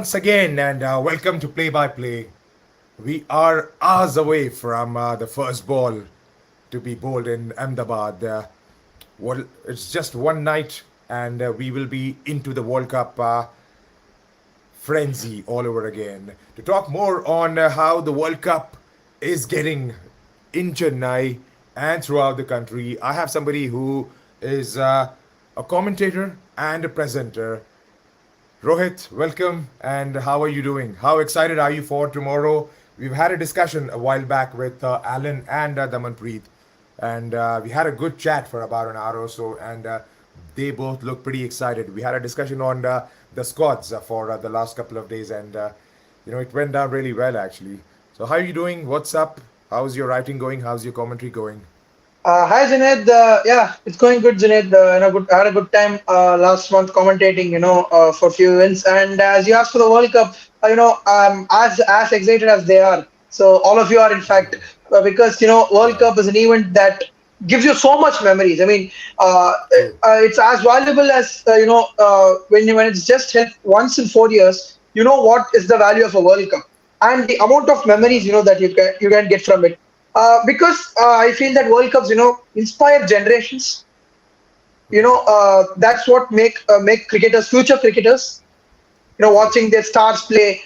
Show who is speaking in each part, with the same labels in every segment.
Speaker 1: once again, and welcome to Play by Play. We are hours away from the first ball to be bowled in Ahmedabad. Well, it's just one night, and we will be into the World Cup frenzy all over again. To talk more on how the World Cup is getting in Chennai and throughout the country, I have somebody who is a commentator and a presenter. Rohit, welcome, and how are you doing? How excited are you for tomorrow? We've had a discussion a while back with Alan and Damanpreet, and we had a good chat for about an hour or so, and they both look pretty excited. We had a discussion on the squads for the last couple of days, and it went down really well actually. So, how are you doing? What's up? How's your writing going? How's your commentary going?
Speaker 2: Hi Junaid, yeah, it's going good, Junaid. I had a good time last month commentating, for a few events. And as you asked for the World Cup, as excited as they are. So all of you are, in fact, because World
Speaker 1: Yeah,
Speaker 2: Cup is an event that gives you so much memories. I mean,
Speaker 1: true.
Speaker 2: it's as valuable as when it's just held once in 4 years. You know what is the value of a World Cup and the amount of
Speaker 1: Yeah,
Speaker 2: memories that you can get from it. Because I feel that World Cups, inspire generations. That's what make cricketers, future cricketers.
Speaker 1: true.
Speaker 2: Watching their stars play.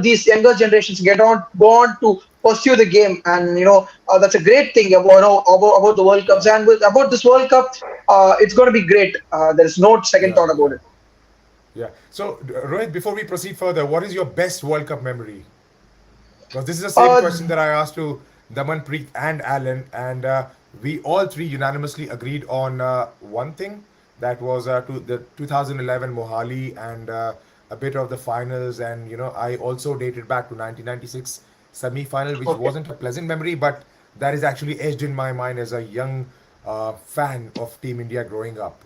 Speaker 2: These younger generations go on to pursue the game, and that's a great thing about the World Cups.
Speaker 1: Yeah,
Speaker 2: And about this World Cup, it's going to be great. There is no second
Speaker 1: yeah,
Speaker 2: thought about
Speaker 1: yeah,
Speaker 2: it.
Speaker 1: yeah. So, Rohit, before we proceed further, what is your best World Cup memory? Because this is the same
Speaker 2: Uh,
Speaker 1: question that I asked to Damanpreet and Alan, and we all three unanimously agreed on one thing. That was to the 2011 Mohali and a bit of the finals, and I also dated back to 1996 semi-final, which
Speaker 2: okay.
Speaker 1: wasn't a pleasant memory, but that is actually edged in my mind as a young fan of Team India growing up.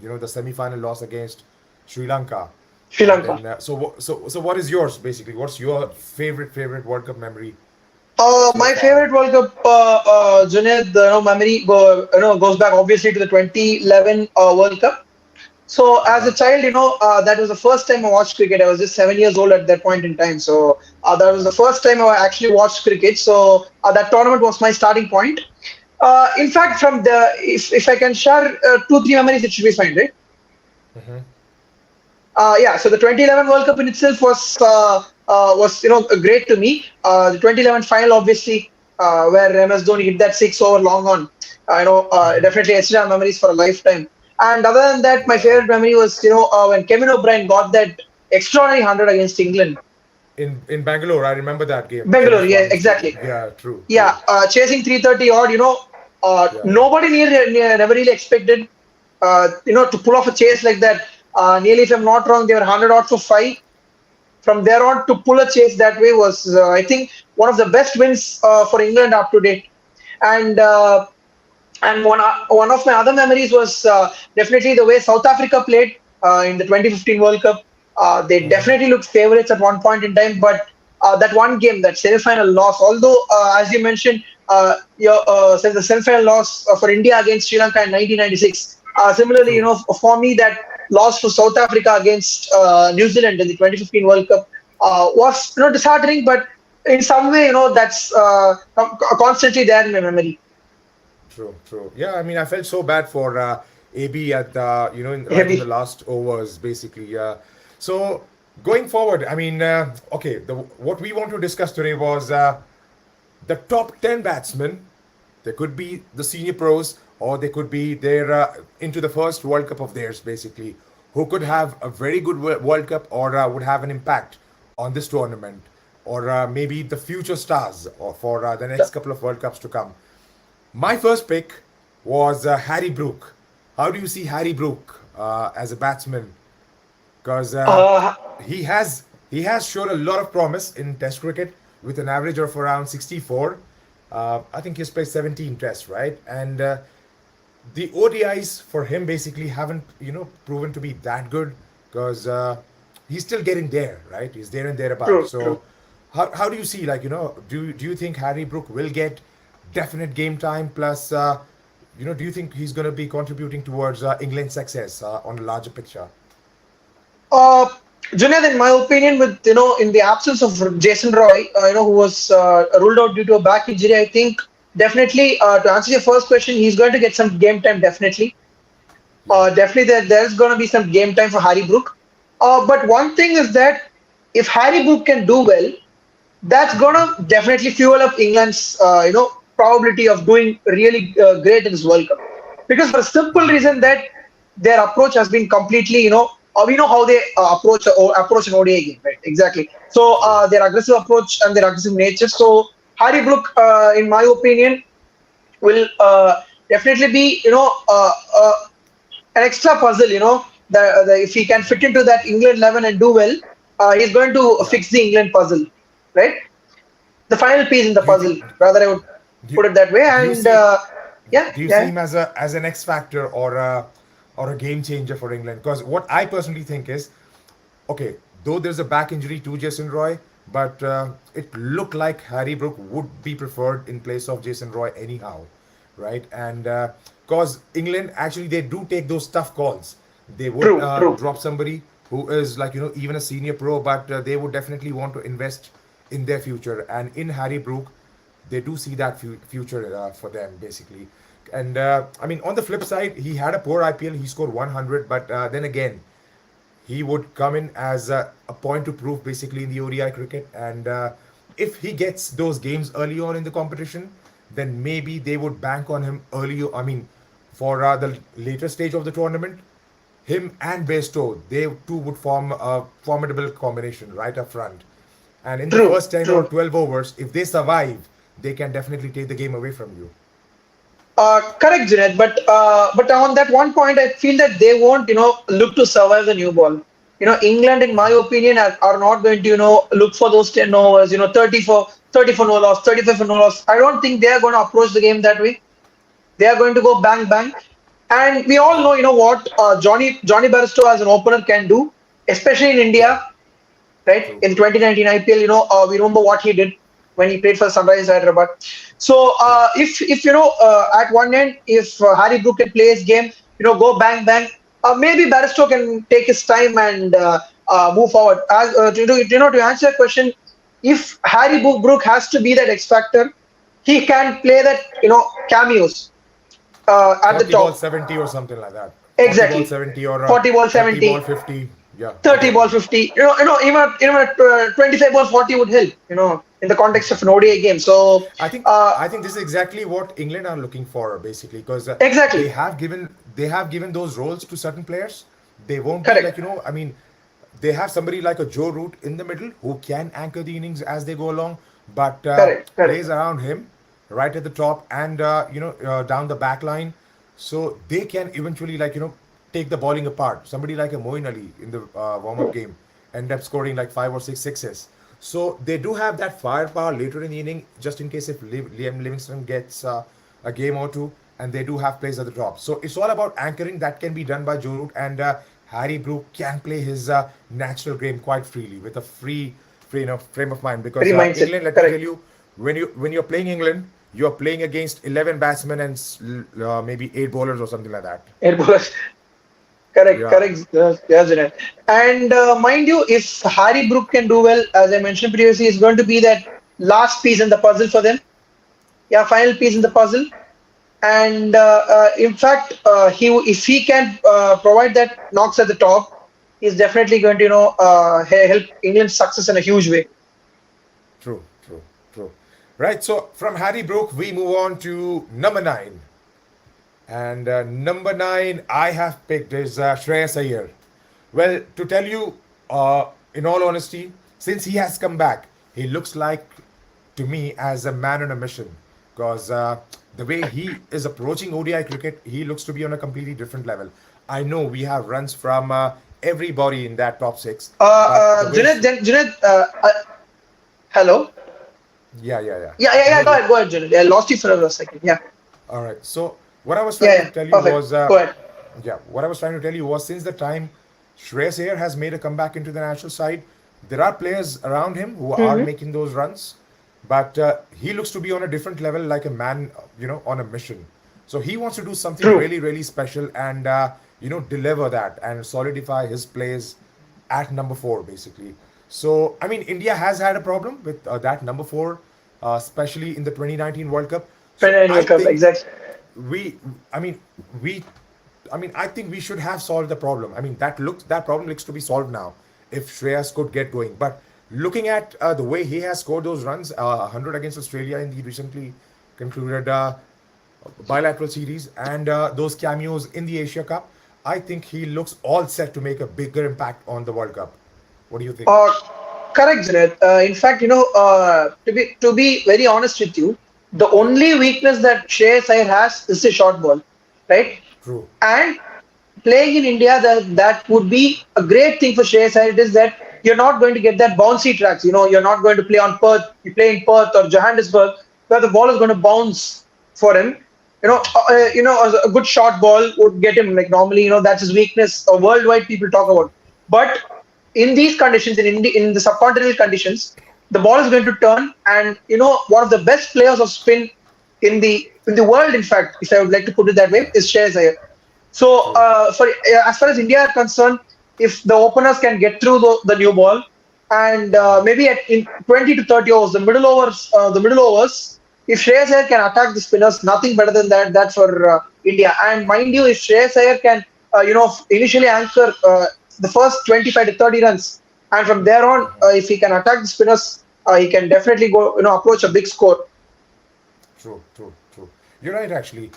Speaker 1: The semi-final loss against Sri Lanka,
Speaker 2: Sri
Speaker 1: and
Speaker 2: Lanka.
Speaker 1: then so what is yours basically? What's your favorite World Cup memory so
Speaker 2: My
Speaker 1: far?
Speaker 2: favorite World Cup, Junaid, memory goes back obviously to the 2011 World Cup. So
Speaker 1: Uh
Speaker 2: as a
Speaker 1: huh.
Speaker 2: child, that was the first time I watched cricket. I was just 7 years old at that point in time. So that was the first time I actually watched cricket. So that tournament was my starting point. In fact, from the if I can share two three memories, it should be fine, right?
Speaker 1: Mm-hmm.
Speaker 2: Yeah, so the 2011 World Cup in itself was great to me. The 2011 final, obviously, where MS Dhoni hit that six over long on. Definitely etched down memories for a lifetime. And other than that, my
Speaker 1: Yeah.
Speaker 2: favorite memory was when Kevin O'Brien got that extraordinary 100 against England.
Speaker 1: In Bangalore, I remember that game, Chennai
Speaker 2: Bangalore, yeah,
Speaker 1: Swami Stadium.
Speaker 2: exactly.
Speaker 1: Yeah, true,
Speaker 2: Yeah,
Speaker 1: true.
Speaker 2: chasing 330 odd.
Speaker 1: Yeah,
Speaker 2: Nobody never really expected to pull off a chase like that. Nearly, if I'm not wrong, they were 100 odd for five. From there on, to pull a chase that way was, I think, one of the best wins for England up to date. And one of my other memories was definitely the way South Africa played in the 2015 World Cup. They definitely looked favourites at one point in time, but that one game, that semi-final loss, although as you mentioned, the semi-final loss for India against Sri Lanka in 1996. Similarly,
Speaker 1: true.
Speaker 2: for me, that loss for South Africa against New Zealand in the 2015 World Cup was disheartening, but in some way, that's constantly there in my memory.
Speaker 1: True, true. Yeah, I mean, I felt so bad for AB at the, right in the
Speaker 2: Heavy.
Speaker 1: last overs, basically. So going forward, I mean, okay, what we want to discuss today was the top 10 batsmen. They could be the senior pros, or they could be their into the first World Cup of theirs, basically, who could have a very good World Cup or would have an impact on this tournament, or maybe the future stars or for the next couple of World Cups to come. My first pick was Harry Brook. How do you see Harry Brook as a batsman? Because
Speaker 2: Uh,
Speaker 1: he has shown a lot of promise in Test cricket with an average of around 64. I think he's played 17 Tests, right? And the ODIs for him basically haven't proven to be that good because he's still getting there, right? He's there and thereabout.
Speaker 2: true, true.
Speaker 1: So how do you see, like, do you think Harry Brook will get definite game time plus do you think he's going to be contributing towards England's success on a larger picture?
Speaker 2: Uh, Junaid, in my opinion, with in the absence of Jason Roy, who was ruled out due to a back injury, I think definitely to answer your first question, he's going to get some game time. Definitely,
Speaker 1: Yeah.
Speaker 2: definitely there's going to be some game time for Harry Brook. But one thing is that if Harry Brook can do well, that's gonna definitely fuel up England's probability of doing really great in this World Cup. Because for a simple reason that their approach has been completely we know how they approach an ODI game, right? Exactly. So
Speaker 1: True.
Speaker 2: their aggressive approach and their aggressive nature. So Harry Brook, in my opinion, will definitely be an extra puzzle. If he can fit into that England 11 and do well, he's going to
Speaker 1: Yeah.
Speaker 2: fix the England puzzle, right? The final piece in the
Speaker 1: Do you think?
Speaker 2: puzzle, rather I would
Speaker 1: Do you,
Speaker 2: put it that way.
Speaker 1: do you
Speaker 2: And
Speaker 1: see?
Speaker 2: yeah,
Speaker 1: Do you see
Speaker 2: yeah,
Speaker 1: him as an X factor or a game changer for England? Because what I personally think is, okay, though there's a back injury to Jason Roy, but it looked like Harry Brook would be preferred in place of Jason Roy anyhow, right? And because England actually they do take those tough calls. They would
Speaker 2: true, true.
Speaker 1: drop somebody who is like even a senior pro, but they would definitely want to invest in their future. And in Harry Brook, they do see that future for them basically. And I mean, on the flip side, he had a poor IPL. He scored 100, but then again, he would come in as a point to prove basically in the ODI cricket. And if he gets those games early on in the competition, then maybe they would bank on him early. I mean, for the later stage of the tournament, him and Bairstow, they two would form a formidable combination right up front. And in the
Speaker 2: True,
Speaker 1: first 10 or
Speaker 2: true.
Speaker 1: 12 overs, if they survive, they can definitely take the game away from you.
Speaker 2: Correct, Junaid. But on that one point, I feel that they won't look to survive the new ball. England, in my opinion, are not going to look for those 10 overs. 30 for no loss, 35 for no loss. I don't think they are going to approach the game that way. They are going to go bang bang. And we all know, what Johnny Bairstow as an opener can do, especially in
Speaker 1: Yeah,
Speaker 2: India, right?
Speaker 1: true,
Speaker 2: In 2019 IPL, we remember what he did when he played for Sunrise Hyderabad. So
Speaker 1: true.
Speaker 2: if at one end, if Harry Brook can play his game, go bang bang, maybe Barristow can take his time and move forward. As to answer your question, if Harry Brook has to be that X factor, he can play that cameos at the
Speaker 1: 40 ball
Speaker 2: top.
Speaker 1: 70 or something like that. 40 ball
Speaker 2: Exactly.
Speaker 1: 70 or
Speaker 2: 40 ball
Speaker 1: 30 ball
Speaker 2: 70.
Speaker 1: 50. Yeah, I
Speaker 2: 30
Speaker 1: get
Speaker 2: ball
Speaker 1: it.
Speaker 2: 50, even 25 ball 40 would help, in the context of an ODI game. So,
Speaker 1: I think
Speaker 2: uh,
Speaker 1: I think this is exactly what England are looking for basically because
Speaker 2: exactly,
Speaker 1: they have given those roles to certain players. They won't be like
Speaker 2: correct,
Speaker 1: I mean, they have somebody like a Joe Root in the middle who can anchor the innings as they go along, but
Speaker 2: correct, correct.
Speaker 1: plays around him right at the top and down the back line, so they can eventually take the bowling apart. Somebody like a Moeen Ali in the warm up game end up scoring like five or six sixes. So they do have that firepower later in the inning, just in case if Liam Livingston gets a game or two, and they do have plays at the top. So it's all about anchoring that can be done by Joe Root, and Harry Brook can play his natural game quite freely with a frame of mind. Because
Speaker 2: Very mindset,
Speaker 1: England, let me tell
Speaker 2: correct.
Speaker 1: you, when you're playing England, you're playing against 11 batsmen and maybe eight bowlers or something like that.
Speaker 2: Air bowlers, correct,
Speaker 1: Yeah,
Speaker 2: correct. Yes, Junaid. And mind you, if Harry Brook can do well, as I mentioned previously, is going to be that last piece in the puzzle for them. Yeah, final piece in the puzzle. And in fact, if he can provide that knocks at the top, he's definitely going to help England's success in a huge way.
Speaker 1: true, true, true. Right. So from Harry Brook, we move on to number nine. And number nine, I have picked is Shreyas Iyer. Well, to tell you, in all honesty, since he has come back, he looks like to me as a man on a mission. Because the way he is approaching ODI cricket, he looks to be on a completely different level. I know we have runs from everybody in that top six, but the way,
Speaker 2: Junaid, hello.
Speaker 1: yeah, yeah, yeah,
Speaker 2: Yeah,
Speaker 1: I
Speaker 2: yeah,
Speaker 1: can
Speaker 2: yeah.
Speaker 1: hear you.
Speaker 2: Go ahead, Junaid. I lost you for a second. Yeah,
Speaker 1: All right. So what I was
Speaker 2: yeah,
Speaker 1: trying to
Speaker 2: yeah.
Speaker 1: tell you
Speaker 2: Perfect.
Speaker 1: was,
Speaker 2: Go ahead.
Speaker 1: what I was trying to tell you was since the time Shreyas Iyer has made a comeback into the national side, there are players around him who are
Speaker 2: Hmm.
Speaker 1: making those runs, but he looks to be on a different level, like a man, on a mission. So he wants to do something
Speaker 2: True.
Speaker 1: really, really special and deliver that and solidify his plays at number 4, basically. So, I mean, India has had a problem with that number 4, especially in the 2019 World Cup. So,
Speaker 2: World
Speaker 1: I
Speaker 2: Cup,
Speaker 1: think
Speaker 2: exactly.
Speaker 1: we, I mean, we, I think we should have solved the problem. I mean, that problem looks to be solved now if Shreyas could get going. But looking at the way he has scored those runs, 100 against Australia in the recently concluded bilateral series, and those cameos in the Asia Cup, I think he looks all set to make a bigger impact on the World Cup. What do you think?
Speaker 2: Uh, Correct, Junaid. In fact, to be very honest with you, the only weakness that Shreyas Iyer has is the short ball, right?
Speaker 1: True.
Speaker 2: And playing in India, that would be a great thing for Shreyas Iyer. It is that you're not going to get that bouncy tracks. You're not going to play on Perth. You play in Perth or Johannesburg, where the ball is going to bounce for him. A good short ball would get him. Like normally, that's his weakness. Worldwide, people talk about. But in these conditions, in the subcontinental conditions, the ball is going to turn, and one of the best players of spin in the world, in fact, if I would like to put it that way, is Shreyas Iyer. So,
Speaker 1: True.
Speaker 2: as far as India are concerned, if the openers can get through the new ball, and maybe in 20 to 30 overs, the middle overs, if Shreyas Iyer can attack the spinners, nothing better than that. That's for India. And mind you, if Shreyas Iyer can, initially anchor the first 25 to 30 runs, and from there on, if he can attack the spinners, he can definitely go, approach a big score.
Speaker 1: True, true, true. You're right, actually.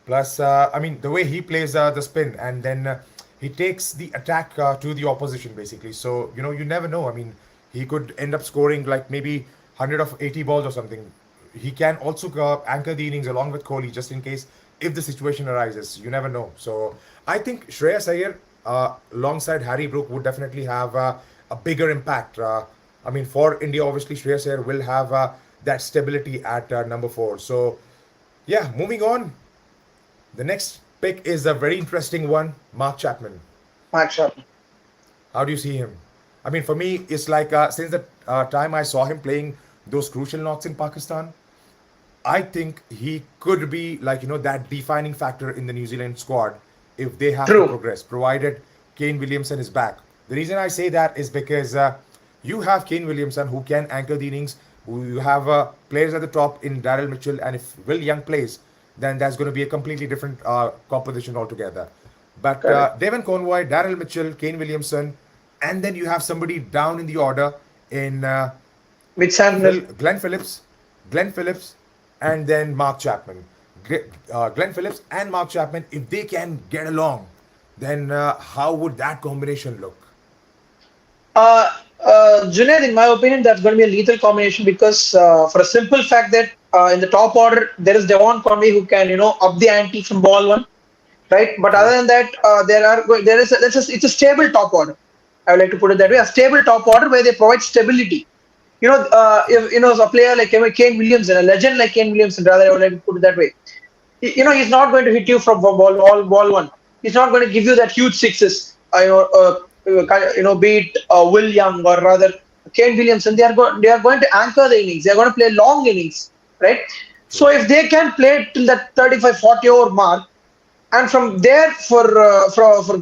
Speaker 1: Plus, I mean, the way he plays the spin, and then he takes the attack to the opposition, basically. So, you never know. I mean, he could end up scoring like maybe 100 of 80 balls or something. He can also anchor the innings along with Kohli, just in case if the situation arises. You never know. So, I think Shreyas Iyer, alongside Harry Brook, would definitely have a bigger impact. I mean, for India, obviously, Shreyas Iyer will have that stability at number 4. So, yeah, moving on. The next pick is a very interesting one, Mark Chapman.
Speaker 2: Match up.
Speaker 1: How do you see him? I mean, for me, it's like since the time I saw him playing those crucial knocks in Pakistan, I think he could be like, that defining factor in the New Zealand squad if they have to
Speaker 2: True.
Speaker 1: progress, provided Kane Williamson is back. The reason I say that is because you have Kane Williamson who can anchor the innings, who you have players at the top in Daryl Mitchell, and if Will Young plays, then that's going to be a completely different composition altogether. But
Speaker 2: Correct.
Speaker 1: Devon Conway, Daryl Mitchell, Kane Williamson, and then you have somebody down in the order in
Speaker 2: With Sandler.
Speaker 1: Glenn Phillips, and then Mark Chapman. Glenn Phillips and Mark Chapman, if they can get along, then how would that combination look?
Speaker 2: Junaid, in my opinion, that's going to be a lethal combination because for a simple fact that in the top order there is Devon Conway who can up the ante from ball one, right? But
Speaker 1: True.
Speaker 2: other than that, it's a stable top order. I would like to put it that way, a stable top order where they provide stability. If a player like Kane Williamson, a legend like Kane Williamson, rather I would like to put it that way. He's not going to hit you from ball one. He's not going to give you that huge sixes. Be it Will Young or rather Kane Williamson. They are going to anchor the innings. They are going to play long innings, right? So if they can play till that 35-40 over mark, and from there for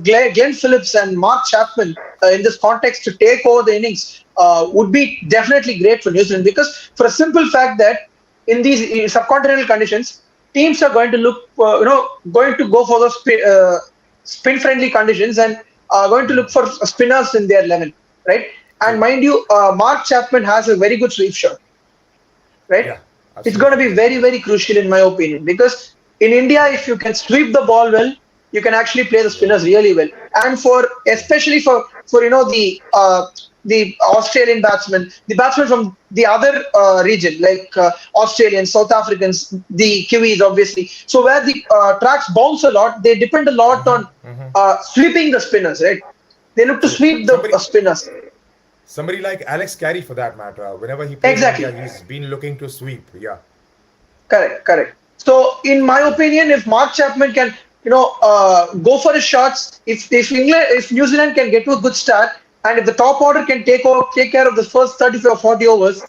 Speaker 2: Glenn Phillips and Mark Chapman in this context to take over the innings would be definitely great for New Zealand because for a simple fact that in these subcontinental conditions, teams are going to going to go for the spin friendly conditions and are going to look for spinners in their 11, right? And
Speaker 1: True.
Speaker 2: mind you, Mark Chapman has a very good sweep shot, right?
Speaker 1: Yeah,
Speaker 2: It's going to
Speaker 1: absolutely.
Speaker 2: be very, very crucial in my opinion because in India, if you can sweep the ball well, you can actually play the
Speaker 1: Yeah.
Speaker 2: spinners really well. And especially for the Australian batsmen, the batsmen from the other region like Australians, South Africans, the Kiwis, obviously. So where the tracks bounce a lot, they depend a lot on sweeping the spinners, right? They look to
Speaker 1: True.
Speaker 2: sweep the spinners.
Speaker 1: Somebody like Alex Carey, for that matter, whenever he plays in India,
Speaker 2: Exactly.
Speaker 1: he's been looking to sweep. Yeah.
Speaker 2: Correct, correct. So, in my opinion, if Mark Chapman can, go for his shots, if New Zealand can get to a good start, and if the top order can take care of the first 35 or 40 overs,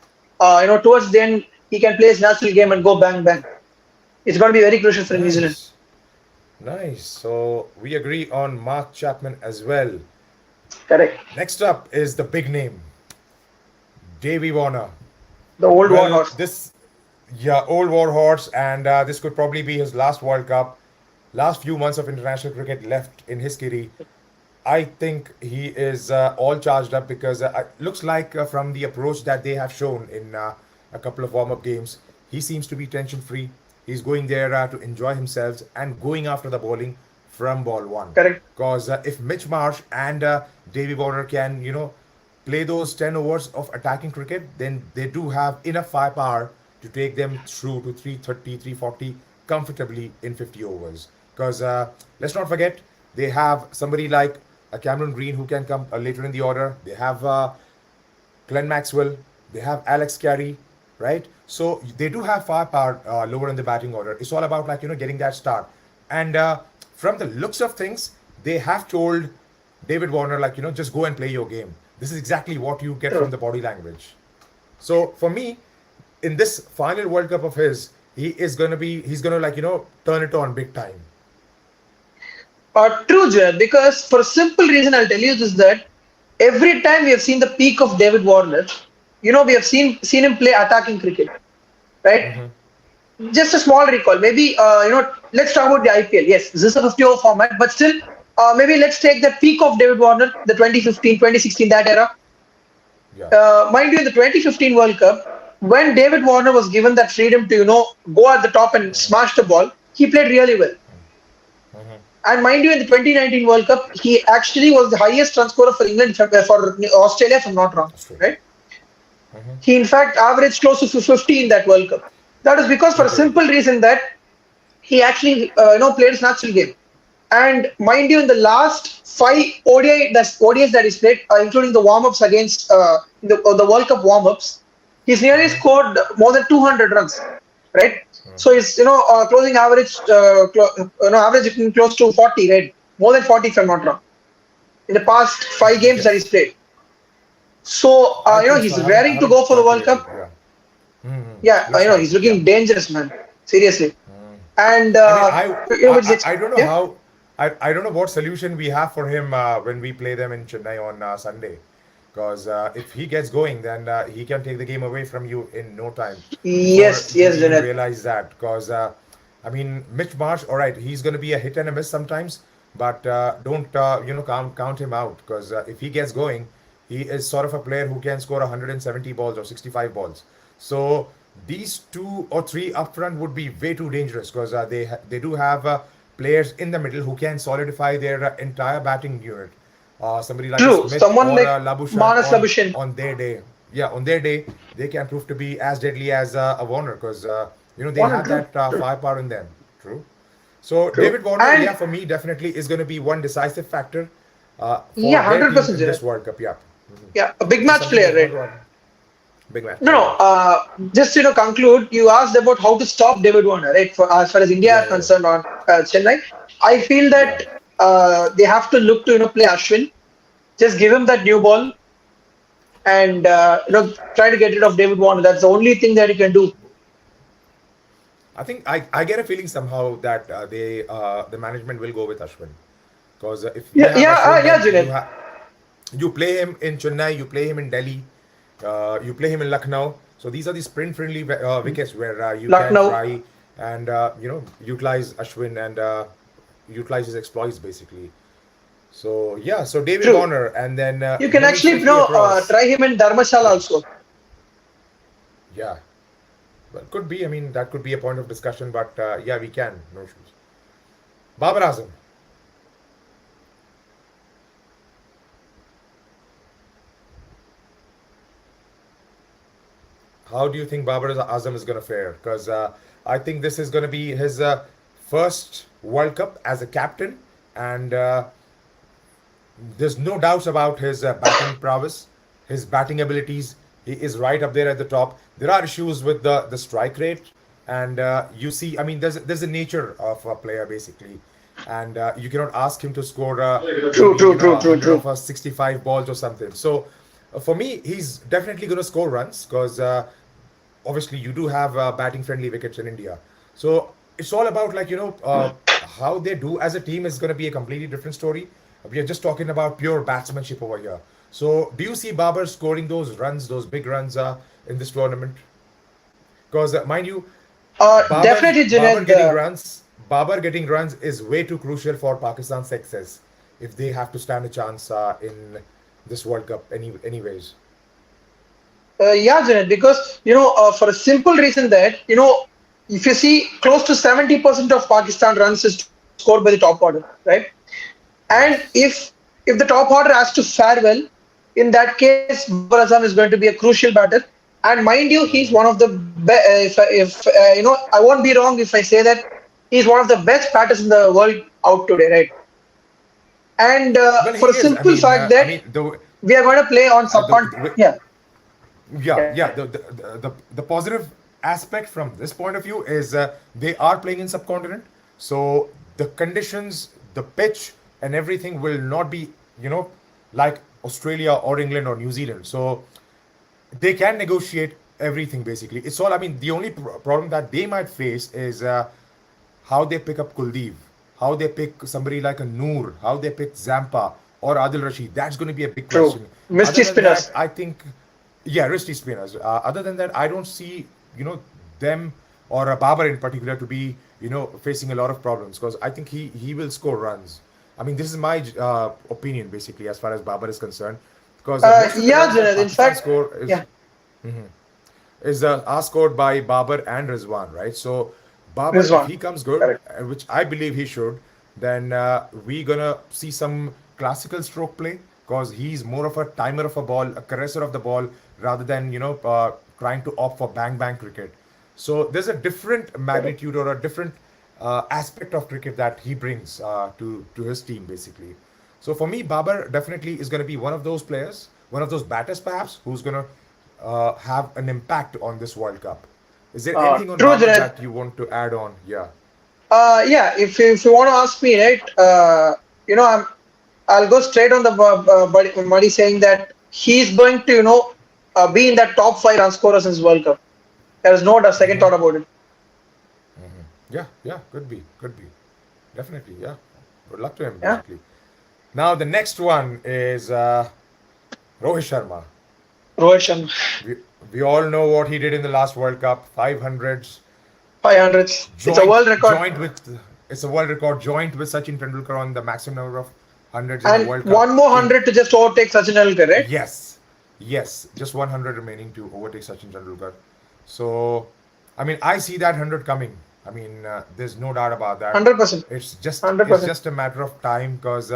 Speaker 2: towards the end he can play his national game and go bang bang. It's going to be very crucial for New Zealand.
Speaker 1: Nice. Nice. So we agree on Mark Chapman as well.
Speaker 2: Correct.
Speaker 1: Next up is the big name, Davy Warner.
Speaker 2: The old war
Speaker 1: Well,
Speaker 2: horse.
Speaker 1: this, yeah, old war horse, and this could probably be his last World Cup. Last few months of international cricket left in his career. I think he is all charged up because looks like from the approach that they have shown in a couple of warm-up games, he seems to be tension-free. He's going there to enjoy himself and going after the bowling from ball one.
Speaker 2: Correct.
Speaker 1: Because if Mitch Marsh and Davy Warner can, play those 10 overs of attacking cricket, then they do have enough firepower to take them through to 330, 340 comfortably in 50 overs. Because let's not forget, they have somebody like Cameron Green who can come later in the order. They have Glenn Maxwell. They have Alex Carey, right? So they do have firepower lower in the batting order. It's all about getting that start. And from the looks of things, they have told David Warner just go and play your game. This is exactly what you get from
Speaker 2: True.
Speaker 1: the body language. So for me, in this final World Cup of his, he's gonna turn it on big time.
Speaker 2: True, Jay, because for a simple reason, I'll tell you this that every time we have seen the peak of David Warner, we have seen him play attacking cricket, right?
Speaker 1: Mm-hmm.
Speaker 2: Just a small recall. Maybe let's talk about the IPL. Yes, this is a 50-over format, but still, maybe let's take the peak of David Warner, the 2015, 2016, that era.
Speaker 1: Yeah.
Speaker 2: Mind you, in the 2015 World Cup, when David Warner was given that freedom to go at the top and smash the ball, he played really well.
Speaker 1: Mm-hmm.
Speaker 2: And mind you, in the 2019 World Cup, he actually was the highest run scorer for England, for Australia, if I'm not wrong,
Speaker 1: That's true.
Speaker 2: right?
Speaker 1: Mm-hmm.
Speaker 2: He, in fact, averaged close to 50 in that World Cup. That is because for a
Speaker 1: He did.
Speaker 2: simple reason that he actually, played his natural game. And mind you, in the last five ODIs that he's played, including the warm-ups against the World Cup warm-ups, he's nearly
Speaker 1: Mm-hmm.
Speaker 2: scored more than 200 runs, right? So his closing average, average close to 40, right? More than 40 if I'm not wrong. In the past 5 games that he's
Speaker 1: Yes,
Speaker 2: played. So
Speaker 1: I think so.
Speaker 2: he's
Speaker 1: I
Speaker 2: raring to
Speaker 1: haven't
Speaker 2: go for the World
Speaker 1: calculated.
Speaker 2: Cup.
Speaker 1: Yeah. Mm-hmm.
Speaker 2: Yeah,
Speaker 1: Looks like
Speaker 2: he's
Speaker 1: yeah.
Speaker 2: looking dangerous, man. Seriously.
Speaker 1: Mm.
Speaker 2: And
Speaker 1: I mean,
Speaker 2: which
Speaker 1: I don't know
Speaker 2: yeah,
Speaker 1: how I don't know what solution we have for him when we play them in Chennai on Sunday. Because if he gets going, then he can take the game away from you in no time before
Speaker 2: yes,
Speaker 1: you
Speaker 2: yes,
Speaker 1: even
Speaker 2: Janet.
Speaker 1: realize that. Because I mean, Mitch Marsh, all right, he's going to be a hit and a miss sometimes, but don't count him out. Because if he gets going, he is sort of a player who can score 170 balls or 65 balls. So these two or three up front would be way too dangerous because they do have players in the middle who can solidify their entire batting unit. Somebody like a
Speaker 2: True.
Speaker 1: Smith
Speaker 2: Someone
Speaker 1: or
Speaker 2: like
Speaker 1: Labuschagne
Speaker 2: Manas Labuschagne.
Speaker 1: on their day. Yeah, on their day, they can prove to be as deadly as a Warner because they
Speaker 2: Warner,
Speaker 1: have
Speaker 2: true,
Speaker 1: that
Speaker 2: true,
Speaker 1: firepower in them. True. So
Speaker 2: true.
Speaker 1: David Warner,
Speaker 2: And
Speaker 1: yeah, for me definitely is going to be one decisive factor
Speaker 2: yeah,
Speaker 1: for their team
Speaker 2: 100%,
Speaker 1: in this
Speaker 2: Janet.
Speaker 1: World Cup. Yeah. Mhm.
Speaker 2: Yeah, a big
Speaker 1: This is
Speaker 2: match
Speaker 1: something
Speaker 2: player,
Speaker 1: that
Speaker 2: right?
Speaker 1: not big match
Speaker 2: No,
Speaker 1: player.
Speaker 2: no.
Speaker 1: Yeah.
Speaker 2: Just conclude. You asked about how to stop David Warner, right? For as far as India
Speaker 1: Yeah.
Speaker 2: are
Speaker 1: Yeah.
Speaker 2: concerned on Chennai, I feel
Speaker 1: Yeah.
Speaker 2: that they have to look to play Ashwin. Just give him that new ball and try to get rid of David Warner. That's the only thing that he can do.
Speaker 1: I think I get a feeling somehow that the management will go with Ashwin because if you
Speaker 2: Yeah,
Speaker 1: have
Speaker 2: yeah,
Speaker 1: Ashwin,
Speaker 2: yeah,
Speaker 1: then
Speaker 2: Junaid.
Speaker 1: you play him in Chennai, you play him in Delhi, you play him in Lucknow. So these are the sprint-friendly wickets where you can
Speaker 2: Lucknow.
Speaker 1: try and utilize Ashwin and utilize his exploits basically. So yeah, so David
Speaker 2: True.
Speaker 1: Warner and then
Speaker 2: You can
Speaker 1: moving
Speaker 2: actually
Speaker 1: swiftly across.
Speaker 2: try him in Dharmashala
Speaker 1: Yeah,
Speaker 2: also.
Speaker 1: yeah. Well, could be. I mean, that could be a point of discussion, but yeah, we can. No issues. Babar Azam. How do you think Babar Azam is going to fare? Because I think this is going to be his first World Cup as a captain, and there's no doubts about his batting prowess, his batting abilities. He is right up there at the top. There are issues with the strike rate, and you see, I mean, there's a nature of a player basically, and you cannot ask him to score
Speaker 2: True,
Speaker 1: maybe
Speaker 2: true, true,
Speaker 1: a
Speaker 2: true,
Speaker 1: hundred
Speaker 2: true.
Speaker 1: of 65 balls or something. So for me, he's definitely going to score runs because obviously you do have batting friendly wickets in India. So it's all about how they do as a team is going to be a completely different story. We are just talking about pure batsmanship over here. So, do you see Babar scoring those runs, those big runs, in this tournament? Because mind you,
Speaker 2: Definitely,
Speaker 1: Babar
Speaker 2: Junaid.
Speaker 1: Babar getting runs is way too crucial for Pakistan's success if they have to stand a chance in this World Cup. Anyways,
Speaker 2: Yeah, Junaid, because for a simple reason that if you see close to 70% of Pakistan runs is scored by the top order, right? And
Speaker 1: yes.
Speaker 2: if the top order has to fare well, in that case, Babar Azam is going to be a crucial batter. And mind you, he's one of the if I won't be wrong if I say that he's one of the best batters in the world out today, right? And
Speaker 1: Well, he
Speaker 2: for a
Speaker 1: is.
Speaker 2: simple fact
Speaker 1: I
Speaker 2: that
Speaker 1: mean, the
Speaker 2: we are going to play on yeah,
Speaker 1: yeah,
Speaker 2: yeah,
Speaker 1: yeah. The positive aspect from this point of view is they are playing in subcontinent, so the conditions, the pitch, and everything will not be like Australia or England or New Zealand. So they can negotiate everything basically. It's all. I mean, the only problem that they might face is how they pick up Kuldeep, how they pick somebody like a Noor, how they pick Zampa or Adil Rashid. That's going to be a big
Speaker 2: true.
Speaker 1: question. Other
Speaker 2: Misty
Speaker 1: than that,
Speaker 2: spinners.
Speaker 1: I think, yeah, risky spinners. Other than that, I don't see, them or Babar in particular to be, facing a lot of problems because I think he will score runs. I mean, this is my opinion basically as far as Babar is concerned because most of the
Speaker 2: Yeah,
Speaker 1: runs that
Speaker 2: Junaid. In
Speaker 1: Pakistan
Speaker 2: fact,
Speaker 1: score
Speaker 2: yeah.
Speaker 1: is are scored by Babar and Rizwan, right? So Babar,
Speaker 2: This
Speaker 1: if
Speaker 2: one.
Speaker 1: he comes good,
Speaker 2: Correct.
Speaker 1: which I believe he should, then we gonna see some classical stroke play because he's more of a timer of a ball, a caresser of the ball, rather than trying to opt for bang bang cricket. So there's a different
Speaker 2: Correct.
Speaker 1: magnitude or a different aspect of cricket that he brings to his team basically. So for me, Babar definitely is going to be one of those players, one of those batters perhaps, who's going to have an impact on this World Cup. Is there anything on
Speaker 2: True,
Speaker 1: Babar
Speaker 2: Junaid.
Speaker 1: that you want to add on? Yeah.
Speaker 2: Yeah, if you want to ask me, right, I'll go straight on the Muddy saying that he's going to, be in that top five run scorers in this World Cup. There is no second thought about it.
Speaker 1: Yeah, yeah, could be. Definitely, yeah. Good luck to him,
Speaker 2: Yeah,
Speaker 1: basically. Now, the next one is Rohit Sharma.
Speaker 2: Rohit Sharma,
Speaker 1: We, we all know what he did in the last World Cup 500s,
Speaker 2: 500s. It's a world record.
Speaker 1: joint with, it's a world record, joint with Sachin Tendulkar on the maximum number of hundreds in a
Speaker 2: And
Speaker 1: World Cup
Speaker 2: one more
Speaker 1: in
Speaker 2: 100 to just overtake Sachin Tendulkar, right?
Speaker 1: Yes, yes, just 100 remaining to overtake Sachin Tendulkar. So, I mean, I see that 100 coming. I mean, there's no doubt about that.
Speaker 2: 100%.
Speaker 1: It's
Speaker 2: 100%.
Speaker 1: just a matter of time because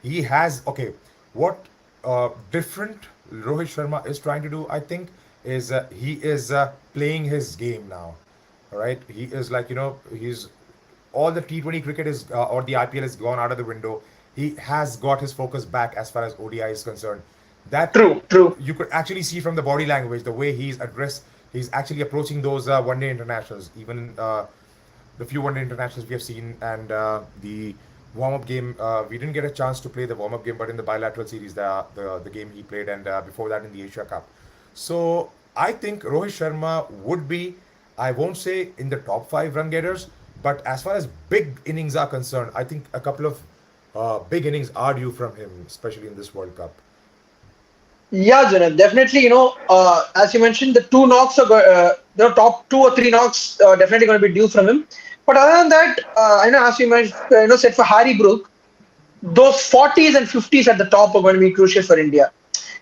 Speaker 1: he has okay. What different Rohit Sharma is trying to do, I think, is he is playing his game now. All right, he is like he's all the T20 cricket is or the IPL has gone out of the window. He has got his focus back as far as ODI is concerned. That
Speaker 2: True, true.
Speaker 1: you could actually see from the body language, the way he's addressed, he's actually approaching those one-day internationals, even the few one-day internationals we have seen, and the warm-up game. We didn't get a chance to play the warm-up game, but in the bilateral series, the game he played, and before that in the Asia Cup. So I think Rohit Sharma would be, I won't say in the top five run getters, but as far as big innings are concerned, I think a couple of big innings are due from him, especially in this World Cup.
Speaker 2: Yeah, Janet, definitely. As you mentioned, the two knocks are the top two or three knocks definitely going to be due from him. But other than that, I know as you mentioned, said for Harry Brook, those 40s and 50s at the top are going to be crucial for India.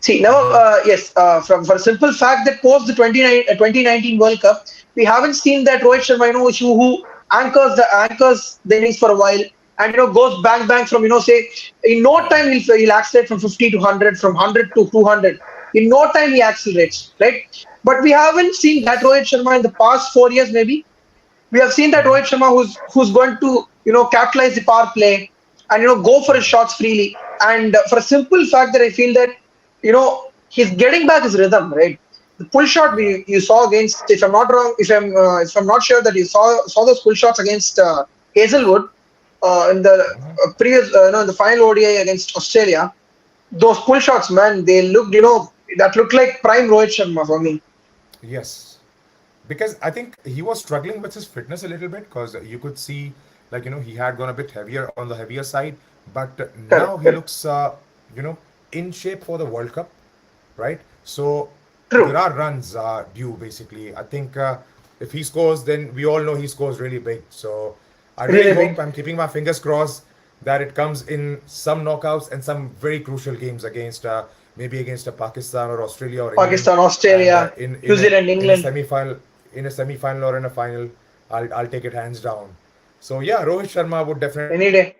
Speaker 2: See, now, yes, from for a simple fact that post the 2019 World Cup, we haven't seen that Rohit Sharma, who anchors the innings for a while and goes bang bang from say in no time he'll accelerate from 50 to 100, from 100 to 200. In no time he accelerates, right? But we haven't seen that Rohit Sharma in the past 4 years, maybe. We have seen that Rohit Sharma who's going to capitalize the power play and go for his shots freely. And for a simple fact that I feel that he's getting back his rhythm, right? The pull shot
Speaker 1: Yeah.
Speaker 2: you saw against, if I'm not wrong, if I'm not sure that you saw those pull shots against Hazelwood in the previous in the final ODI against Australia. Those pull shots, man, they looked that looked like prime Rohit Sharma for me.
Speaker 1: Yes, because I think he was struggling with his fitness a little bit because you could see, like, he had gone a bit heavier on the heavier side. but now
Speaker 2: Correct,
Speaker 1: he
Speaker 2: correct.
Speaker 1: looks, in shape for the World Cup, right? So there
Speaker 2: True.
Speaker 1: are runs due basically. I think if he scores, then we all know he scores really big. So I really
Speaker 2: Really
Speaker 1: hope,
Speaker 2: big.
Speaker 1: I'm keeping my fingers crossed that it comes in some knockouts and some very crucial games against maybe against a Pakistan or Australia or England,
Speaker 2: Pakistan,
Speaker 1: and
Speaker 2: Australia, New Zealand,
Speaker 1: in a
Speaker 2: England.
Speaker 1: semi final or in a final, I'll take it hands down. So yeah, Rohit Sharma would definitely
Speaker 2: Any
Speaker 1: be
Speaker 2: day.
Speaker 1: my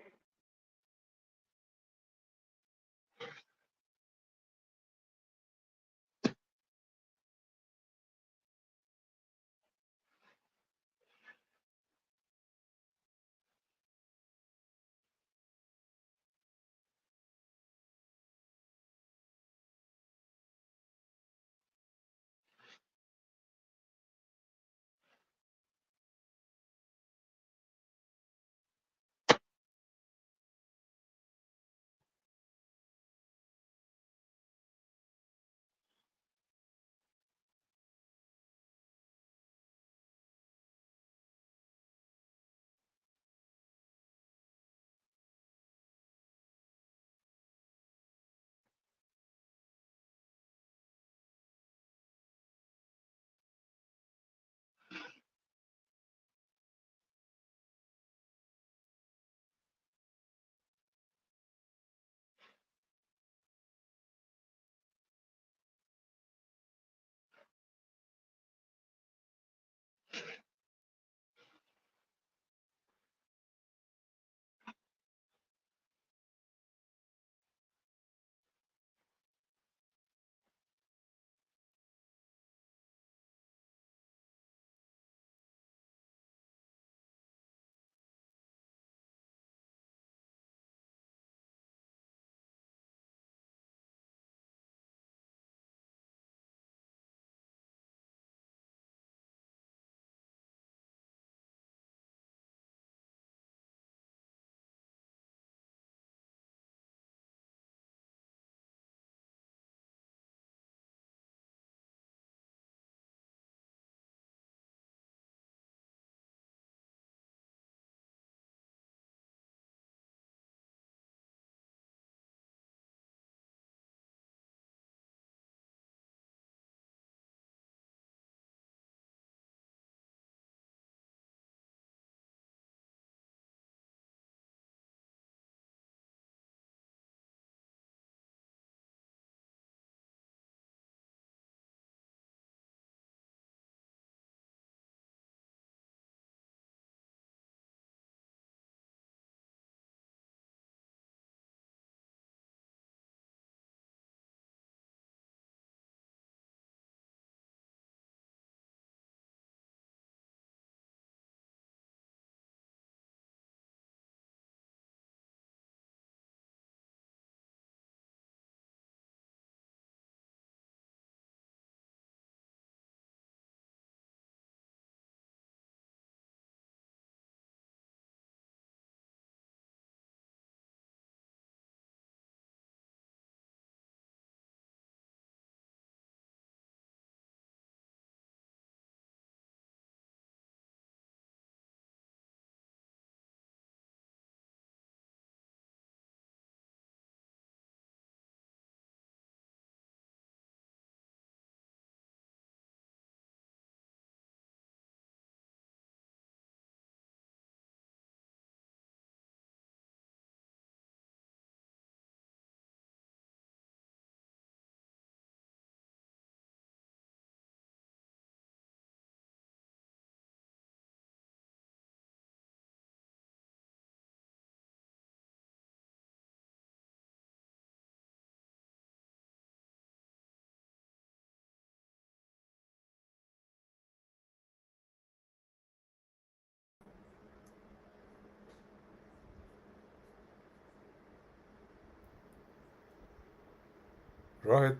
Speaker 1: pick. Rohit.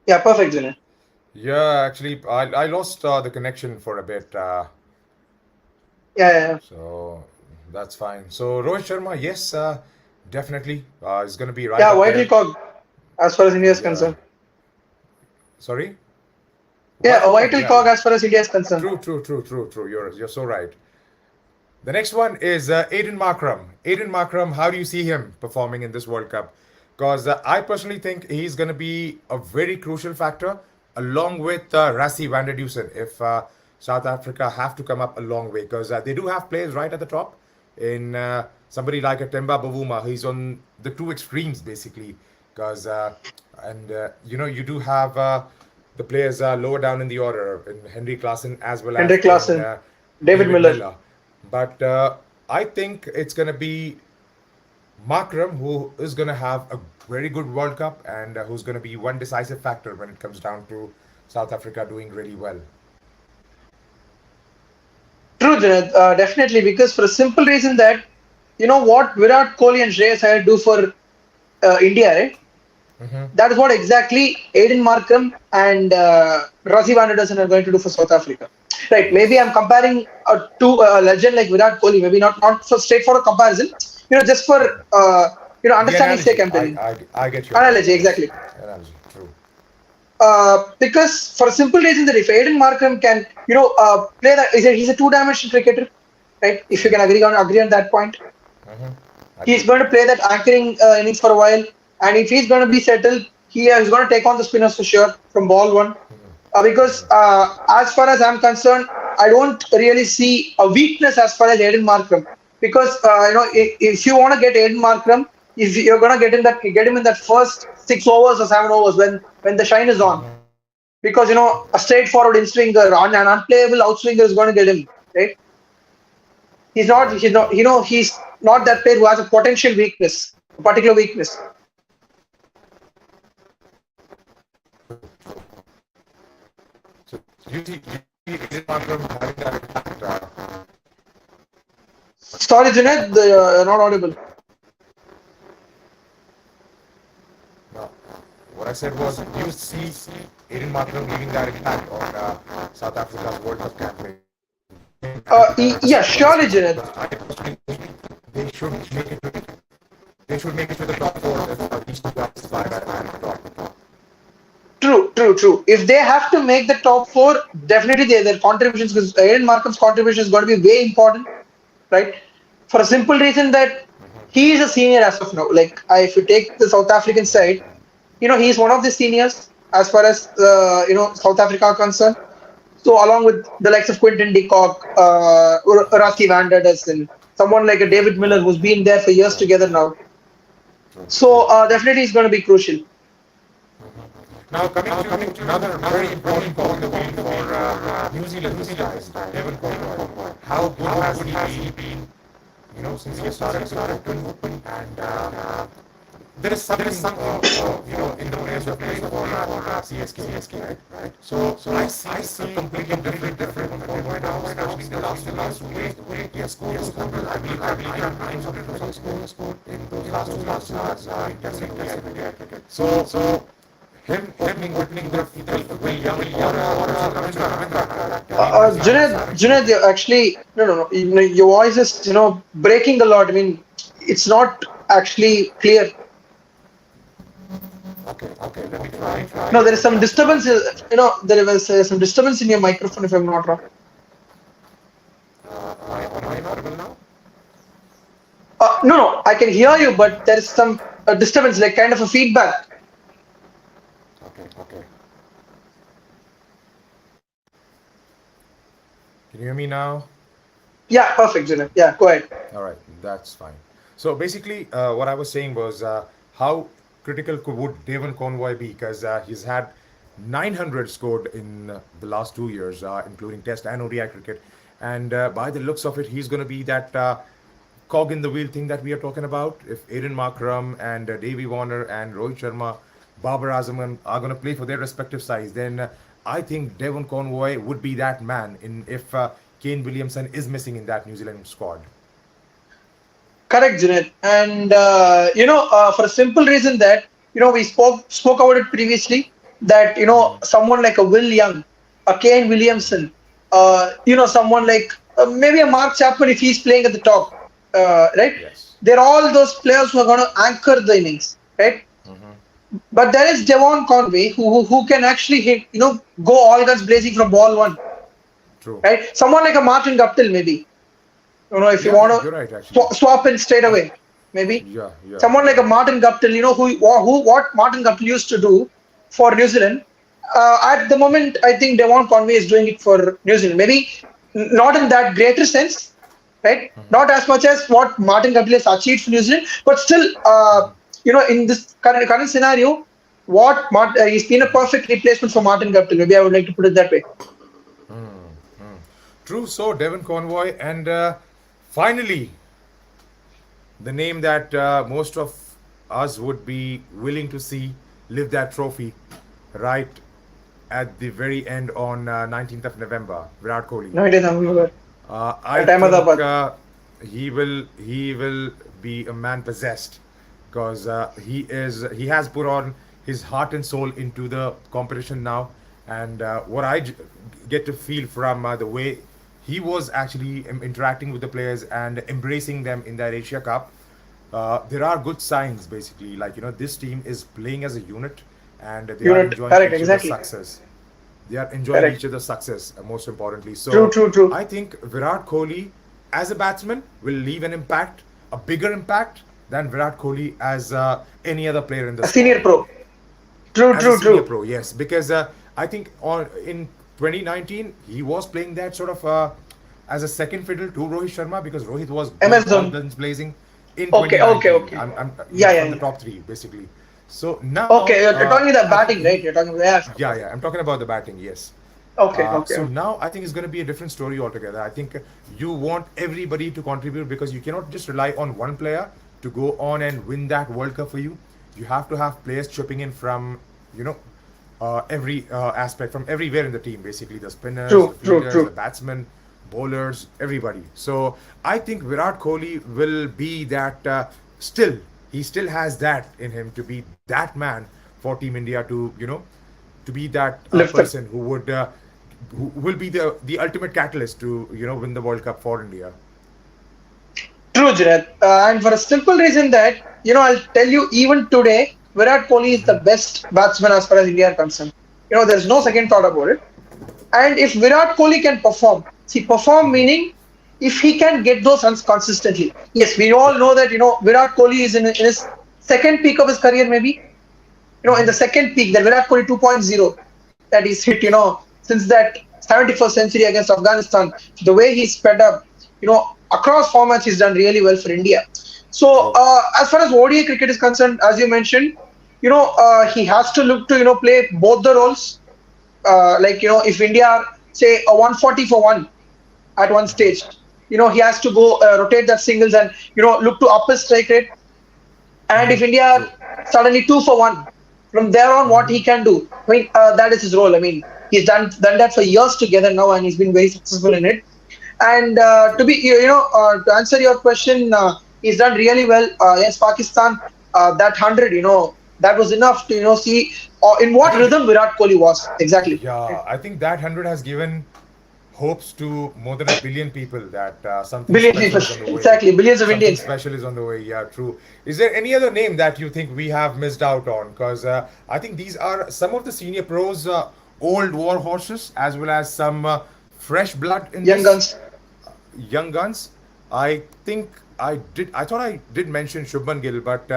Speaker 2: Yeah, perfect, Julian.
Speaker 1: Yeah, actually, I lost the connection for a bit,
Speaker 2: Yeah, yeah, yeah.
Speaker 1: so that's fine. So Rohit Sharma, yes, definitely, is going to be right
Speaker 2: Yeah,
Speaker 1: up
Speaker 2: vital
Speaker 1: there.
Speaker 2: cog as far as India is
Speaker 1: Yeah,
Speaker 2: concerned.
Speaker 1: sorry,
Speaker 2: Yeah, a
Speaker 1: vital cog.
Speaker 2: vital
Speaker 1: Yeah,
Speaker 2: cog as far as India is concerned.
Speaker 1: true, true, true, true, true. You're so right. The next one is Aiden Markram. Aiden Markram, how do you see him performing in this World Cup? Because I personally think he's going to be a very crucial factor along with Rassie van der Dusen if South Africa have to come up a long way. Because they do have players right at the top in somebody like a Temba Bavuma. He's on the two extremes basically. Because, you do have the players lower down in the order in Henry Klaassen as well as
Speaker 2: Hendrik
Speaker 1: in
Speaker 2: Klaassen, David
Speaker 1: David
Speaker 2: Miller.
Speaker 1: Miller. But I think it's going to be Markram who is going to have a very good World Cup and who's going to be one decisive factor when it comes down to South Africa doing really well.
Speaker 2: True, Junaid, definitely, because for a simple reason that you know what Virat Kohli and Shreyas Iyer do for India, right? That is what exactly Aiden Markram and Rassie van der Dusen are going to do for South Africa. Right? Maybe I'm comparing to a legend like Virat Kohli. Maybe not for straightforward comparison. Just for
Speaker 1: The
Speaker 2: understanding sake,
Speaker 1: analogy,
Speaker 2: I'm telling.
Speaker 1: I get your
Speaker 2: Analogy, exactly.
Speaker 1: analogy. True.
Speaker 2: Because for a simple reason that if Aiden Markram can, play that, he's a two-dimensional cricketer, right? If you can agree on that point, he's going to play that anchoring innings for a while, and if he's going to be settled, he's going to take on the spinners for sure from ball one. Because as far as I'm concerned, I don't really see a weakness as far as Aiden Markram. Because if you want to get Aiden Markram, if you're going to get him in that first 6 overs or 7 overs when the shine is on. Because a straightforward in swinger, an unplayable outswinger is going to get him, right? He's not that player who has a potential weakness, a particular weakness.
Speaker 1: So you see Aiden Markram having that impact.
Speaker 2: Sorry, Junaid, you're not audible.
Speaker 1: No. What I said was, do you see Aiden Markram leaving that impact on South Africa's World Cup campaign?
Speaker 2: Yeah, surely, Junaid.
Speaker 1: I personally think they should make it. They should make it to the top four if these two guys fly that at the top.
Speaker 2: True. If they have to make the top four, definitely their contributions, because Aiden Markram's contribution is going to be way important, right? For a simple reason that he is a senior as of now. Like, if you take the South African side, he's one of the seniors as far as South Africa are concerned. So along with the likes of Quinton de Kock, Rassie van der Dusen, someone like a David Miller who's been there for years together now. So definitely he's going to be crucial.
Speaker 1: Now coming to another very important ball in the wheel for New Zealand guys, Devon Conroy. How good has he been? Since he started as a captain, and there is something in the players who are playing for CSK, right? So I see some completely different from Conroy now, especially the last two weeks. The way he has scored, I believe 900 or something scored in those last Test cricket. So him opening the Will Young or
Speaker 2: Junaid, actually, no. Your voice is, breaking a lot. I mean, it's not actually clear.
Speaker 1: Okay, let me try.
Speaker 2: No, there is some disturbance. There was some disturbance in your microphone, if I'm not wrong.
Speaker 1: Am I audible now?
Speaker 2: No, I can hear you, but there is some disturbance, like kind of a feedback.
Speaker 1: Okay. Can you hear me now?
Speaker 2: Yeah, perfect, Junaid. Yeah, go ahead.
Speaker 1: All right, that's fine. So basically, what I was saying was how critical would Devon Conroy be? Because he's had 900 scored in the last 2 years, including Test and ODI cricket. And by the looks of it, he's going to be that cog in the wheel thing that we are talking about. If Aiden Markram and Davy Warner and Rohit Sharma, Babar Azam are going to play for their respective sides, then I think Devon Conroy would be that man if Kane Williamson is missing in that New Zealand squad.
Speaker 2: Correct, Junaid. And for a simple reason that we spoke about it previously, that someone like a Will Young, a Kane Williamson, someone like maybe a Mark Chapman if he's playing at the top, right?
Speaker 1: Yes.
Speaker 2: They're all those players who are going to anchor the innings, right? But there is Devon Conway who can actually hit, go all guns blazing from ball one.
Speaker 1: True.
Speaker 2: Right? Someone like a Martin Guptill maybe. If you
Speaker 1: Yeah,
Speaker 2: want
Speaker 1: you're
Speaker 2: to
Speaker 1: right, actually.
Speaker 2: swap in straight away, maybe
Speaker 1: Yeah, yeah,
Speaker 2: someone like
Speaker 1: yeah.
Speaker 2: a Martin Guptill, who what Martin Guptill used to do for New Zealand. At the moment, I think Devon Conway is doing it for New Zealand. Maybe not in that greater sense, right? Not as much as what Martin Guptill has achieved for New Zealand, but still, in this current scenario, he's been a perfect replacement for Martin Guptill. Maybe I would like to put it that way.
Speaker 1: True. So Devon Convoy, and finally, the name that most of us would be willing to see lift that trophy, right at the very end on 19th of November, Virat Kohli.
Speaker 2: No, it is Ahmedabad.
Speaker 1: I
Speaker 2: At
Speaker 1: think
Speaker 2: Ahmedabad.
Speaker 1: he will be a man possessed, because he has put on his heart and soul into the competition now, and what get to feel from the way he was actually interacting with the players and embracing them in that Asia Cup. There are good signs, basically, like this team is playing as a unit, and they are
Speaker 2: Unit.
Speaker 1: enjoying
Speaker 2: Correct.
Speaker 1: each other's
Speaker 2: Exactly.
Speaker 1: success. They are enjoying
Speaker 2: Correct.
Speaker 1: each other's success, most importantly.
Speaker 2: True.
Speaker 1: So
Speaker 2: True. True.
Speaker 1: I think Virat Kohli, as a batsman, will leave an impact, a bigger impact than Virat Kohli as any other player in the
Speaker 2: A senior
Speaker 1: squad.
Speaker 2: pro. True.
Speaker 1: As a
Speaker 2: True.
Speaker 1: senior
Speaker 2: True.
Speaker 1: pro, yes, because I think on in 2019 he was playing that sort of as a second fiddle to Rohit Sharma, because Rohit was going
Speaker 2: MS
Speaker 1: all
Speaker 2: Zone.
Speaker 1: guns blazing in
Speaker 2: Okay. Okay.
Speaker 1: 2019.
Speaker 2: Okay.
Speaker 1: I'm
Speaker 2: Yeah. Yeah.
Speaker 1: from the
Speaker 2: Yeah.
Speaker 1: top three, basically. So now
Speaker 2: Okay. You're talking about
Speaker 1: I think
Speaker 2: batting, right? You're talking about yeah.
Speaker 1: yeah, yeah, I'm talking about the batting, yes.
Speaker 2: Okay. Okay.
Speaker 1: So
Speaker 2: Okay.
Speaker 1: now I think it's going to be a different story altogether. I think you want everybody to contribute, because you cannot just rely on one player to go on and win that World Cup for you. You have to have players chipping in from, you know, every aspect, from everywhere in the team, basically the spinners, the
Speaker 2: True. True.
Speaker 1: fielders, the
Speaker 2: True.
Speaker 1: batsmen, bowlers, everybody. So I think Virat Kohli will be that he still has that in him to be that man for Team India, to, to be that
Speaker 2: Lifted.
Speaker 1: person who will be the ultimate catalyst to win the World Cup for India.
Speaker 2: True, Junaid. And for a simple reason that, I'll tell you, even today, Virat Kohli is the best batsman as far as India are concerned. There's no second thought about it. And if Virat Kohli can perform, see, perform meaning if he can get those runs consistently. Yes, we all know that, Virat Kohli is in his second peak of his career, maybe. In the second peak, that Virat Kohli 2.0 that he's hit, since that 71st century against Afghanistan, the way he's sped up, across formats, he's done really well for India. So,
Speaker 1: True.
Speaker 2: as far as ODI cricket is concerned, as you mentioned, he has to look to, play both the roles. If India are, say, a 140 for one at one stage, he has to go rotate that singles and, look to up his strike rate. And if India
Speaker 1: True.
Speaker 2: are suddenly 2 for 1, from there on, what he can do, I mean, that is his role. I mean, he's done that for years together now, and he's been very successful in it. And to answer your question, he's done really well against Pakistan. That 100, that was enough to see in
Speaker 1: I
Speaker 2: what
Speaker 1: think
Speaker 2: rhythm Virat Kohli was exactly.
Speaker 1: yeah, I think that 100 has given hopes to more than a billion people that something
Speaker 2: Billion
Speaker 1: special
Speaker 2: people,
Speaker 1: is on the way.
Speaker 2: exactly, billions of
Speaker 1: Something
Speaker 2: Indians.
Speaker 1: special is on the way. Yeah, true. Is there any other name that you think we have missed out on? Because I think these are some of the senior pros, old war horses, as well as some fresh blood in
Speaker 2: Young
Speaker 1: this,
Speaker 2: guns.
Speaker 1: young guns. I think I did. I thought I did mention Shubman Gill, but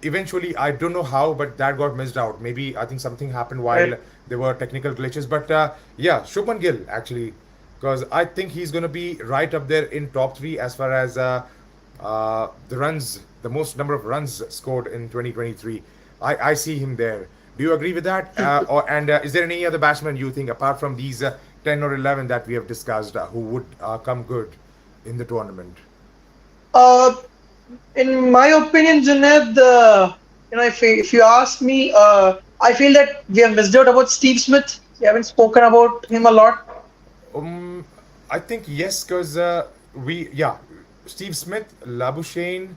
Speaker 1: eventually I don't know how, but that got missed out. Maybe I think something happened while
Speaker 2: Right.
Speaker 1: there were technical glitches. But yeah, Shubman Gill, actually, because I think he's going to be right up there in top three as far as the runs, the most number of runs scored in 2023. I see him there. Do you agree with that? And is there any other batsman you think, apart from these 10 or 11 that we have discussed, who would come good in the tournament?
Speaker 2: Uh, in my opinion, Junaid, if you ask me, I feel that we have missed out about Steve Smith. We haven't spoken about him a lot.
Speaker 1: Um, I think yes, because Steve Smith, Labuschagne,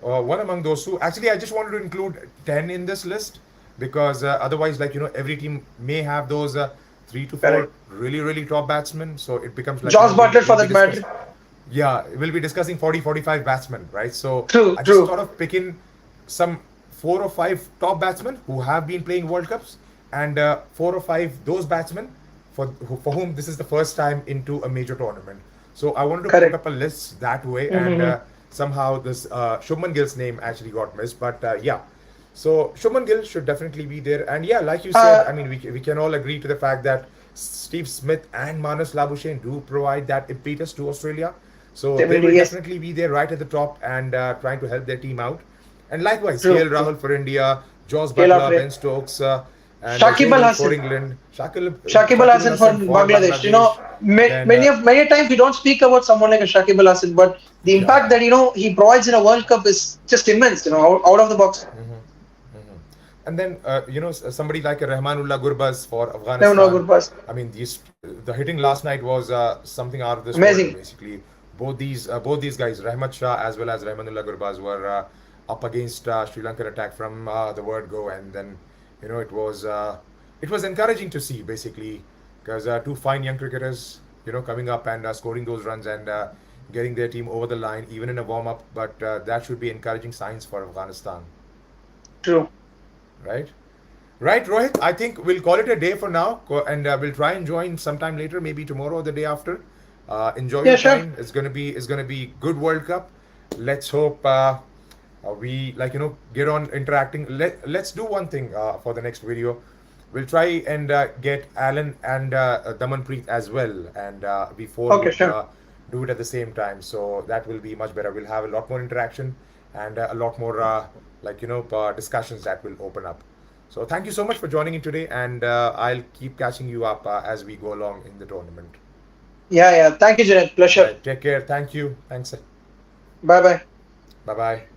Speaker 1: one among those two. Actually, I just wanted to include 10 in this list, because otherwise, like, every team may have those three to four
Speaker 2: Correct.
Speaker 1: really, really top batsmen. So it becomes like,
Speaker 2: Josh Butler, for
Speaker 1: we'll be
Speaker 2: that matter.
Speaker 1: yeah, we'll be discussing 40, 45 batsmen, right? So
Speaker 2: True,
Speaker 1: I just
Speaker 2: true.
Speaker 1: thought of picking some 4 or 5 top batsmen who have been playing World Cups, and 4 or 5 those batsmen for whom this is the first time into a major tournament. So I wanted to put
Speaker 2: Correct.
Speaker 1: up a list that way, and
Speaker 2: Mm-hmm.
Speaker 1: somehow this Shubman Gill's name actually got missed. But yeah, so Shubman Gill should definitely be there. And yeah, like you said,
Speaker 2: Uh,
Speaker 1: I mean, we can all agree to the fact that Steve Smith and Manas Labuschagne do provide that impetus to Australia. So they
Speaker 2: Definitely,
Speaker 1: will
Speaker 2: yes.
Speaker 1: definitely be there right at the top and trying to help their team out. And likewise,
Speaker 2: True.
Speaker 1: KL
Speaker 2: True.
Speaker 1: Rahul for India, Josh
Speaker 2: Kela
Speaker 1: Butler,
Speaker 2: play.
Speaker 1: Ben Stokes, and
Speaker 2: Shakib Al
Speaker 1: Shane for
Speaker 2: Hasan.
Speaker 1: England,
Speaker 2: Shakib Al
Speaker 1: Shakib Al
Speaker 2: Hasan for
Speaker 1: Hasan for
Speaker 2: Bangladesh.
Speaker 1: Bangladesh. Then
Speaker 2: Many a times we don't speak about someone like a Shakib Al Hasan, but the
Speaker 1: yeah.
Speaker 2: impact that he provides in a World Cup is just immense. Out of the box.
Speaker 1: Mhm. And then somebody like a Rahmanullah Gurbaz for
Speaker 2: No, no,
Speaker 1: Afghanistan.
Speaker 2: good pass.
Speaker 1: I mean, the hitting last night was something out of this world.
Speaker 2: Amazing.
Speaker 1: Basically, both these guys, Rahmat Shah as well as Rahmanullah Gurbaz, were up against Sri Lankan attack from the word go, and then it was encouraging to see basically because two fine young cricketers coming up and scoring those runs and getting their team over the line even in a warm up. But that should be encouraging signs for Afghanistan,
Speaker 2: True.
Speaker 1: right? Right, Rohit. I think we'll call it a day for now, and we'll try and join sometime later, maybe tomorrow or the day after. Enjoy
Speaker 2: Yeah,
Speaker 1: your
Speaker 2: sure.
Speaker 1: time. It's gonna be good World Cup. Let's hope we get on interacting. Let's do one thing for the next video. We'll try and get Alan and Damanpreet as well, and we four
Speaker 2: Okay,
Speaker 1: would
Speaker 2: sure.
Speaker 1: do it at the same time. So that will be much better. We'll have a lot more interaction and a lot more discussions that will open up. So thank you so much for joining in today, and I'll keep catching you up as we go along in the tournament.
Speaker 2: Yeah, yeah. Thank you, Janet. Pleasure.
Speaker 1: Right, take care. Thank you. Thanks.
Speaker 2: Bye bye.
Speaker 1: Bye bye.